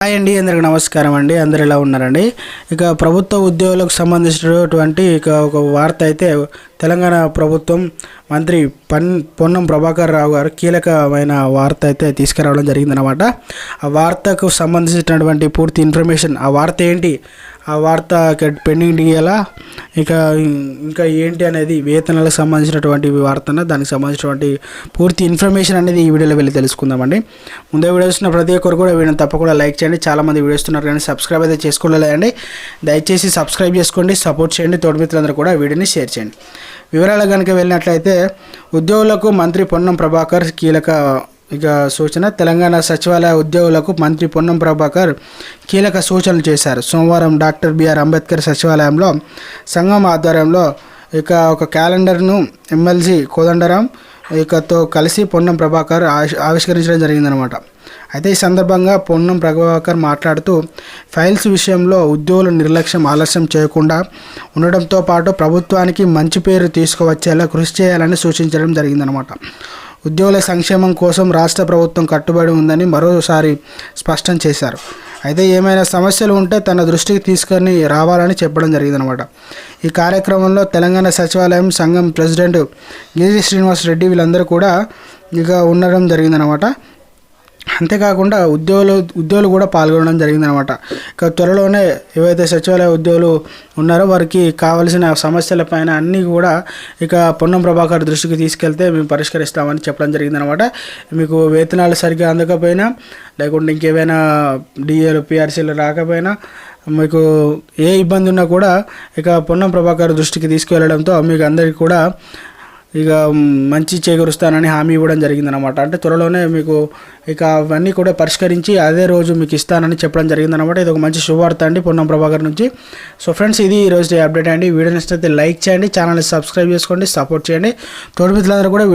Hi అండి, అందరికి నమస్కారం అండి. అందరు ఎలా ఉన్నారండి? ఇక ప్రభుత్వ ఉద్యోగులకు సంబంధించినటువంటి ఒక వార్త అయితే తెలంగాణ ప్రభుత్వం మంత్రి పొన్నం ప్రభాకర్ రావు గారు కీలకమైన వార్త అయితే తీసుకురావడం జరిగిందనమాట. ఆ వార్తకు సంబంధించినటువంటి పూర్తి ఇన్ఫర్మేషన్, ఆ వార్త ఏంటి, ఆ వార్త పెండింగ్ డిఎలా ఇంకా ఏంటి అనేది, వేతనాలకు సంబంధించినటువంటి వార్తన, దానికి సంబంధించినటువంటి పూర్తి ఇన్ఫర్మేషన్ అనేది ఈ వీడియోలో వెళ్ళి తెలుసుకుందామండి. ముందే వీడియో చూసిన ప్రతి ఒక్కరు కూడా వీడియోని తప్పకుండా లైక్ చేయండి. చాలామంది వీడియో ఇస్తున్నారు కానీ సబ్స్క్రైబ్ అయితే చేసుకోలేదండి. దయచేసి సబ్స్క్రైబ్ చేసుకోండి, సపోర్ట్ చేయండి. తోటి మిత్రులందరూ కూడా వీడియోని షేర్ చేయండి. వివరాలు కనుక వెళ్ళినట్లయితే, ఉద్యోగులకు మంత్రి పొన్నం ప్రభాకర్ కీలక సూచన. తెలంగాణ సచివాలయ ఉద్యోగులకు మంత్రి పొన్నం ప్రభాకర్ కీలక సూచనలు చేశారు. సోమవారం డాక్టర్ బిఆర్ అంబేద్కర్ సచివాలయంలో సంఘం ఆధ్వర్యంలో ఒక క్యాలెండర్ను ఎమ్మెల్సీ కోదండరాం తో కలిసి పొన్నం ప్రభాకర్ ఆవిష్కరించడం జరిగిందనమాట. అయితే ఈ సందర్భంగా పొన్నం ప్రభాకర్ మాట్లాడుతూ, ఫైల్స్ విషయంలో ఉద్యోగులు ఆలస్యం చేయకుండా ఉండడంతో పాటు ప్రభుత్వానికి మంచి పేరు తీసుకువచ్చేలా కృషి చేయాలని సూచించడం జరిగిందనమాట. ఉద్యోగుల సంక్షేమం కోసం రాష్ట్ర ప్రభుత్వం కట్టుబడి ఉందని మరోసారి స్పష్టం చేశారు. అయితే ఏమైనా సమస్యలు ఉంటే తన దృష్టికి తీసుకొని రావాలని చెప్పడం జరిగిందనమాట. ఈ కార్యక్రమంలో తెలంగాణ సచివాలయం సంఘం ప్రెసిడెంట్ గిరి శ్రీనివాస్ రెడ్డి వీళ్ళందరూ కూడా ఉండడం జరిగిందనమాట. అంతేకాకుండా ఉద్యోగులు కూడా పాల్గొనడం జరిగిందనమాట. త్వరలోనే ఏవైతే సచివాలయ ఉద్యోగులు ఉన్నారో వారికి కావలసిన సమస్యలపైన అన్నీ కూడా పొన్నం ప్రభాకర్ దృష్టికి తీసుకెళ్తే మేము పరిష్కరిస్తామని చెప్పడం జరిగిందనమాట. మీకు వేతనాలు సరిగ్గా అందకపోయినా, లేకుంటే ఇంకేమైనా డిఏలు పిఆర్సీలు రాకపోయినా, మీకు ఏ ఇబ్బంది ఉన్నా కూడా పొన్నం ప్రభాకర్ దృష్టికి తీసుకువెళ్ళడంతో మీకు అందరికీ కూడా మంచి చేకూరుస్తానని హామీ ఇవ్వడం జరిగిందనమాట. అంటే త్వరలోనే మీకు అవన్నీ కూడా పరిష్కరించి అదే రోజు మీకు ఇస్తానని చెప్పడం జరిగిందనమాట. ఇది ఒక మంచి శుభవార్త అండి పొన్నం ప్రభాకర్ నుంచి. సో ఫ్రెండ్స్, ఇది ఈరోజు అప్డేట్ అండి. వీడియో నచ్చితే లైక్ చేయండి, ఛానల్ని సబ్స్క్రైబ్ చేసుకోండి, సపోర్ట్ చేయండి. తోటి మిత్రులందరూ కూడా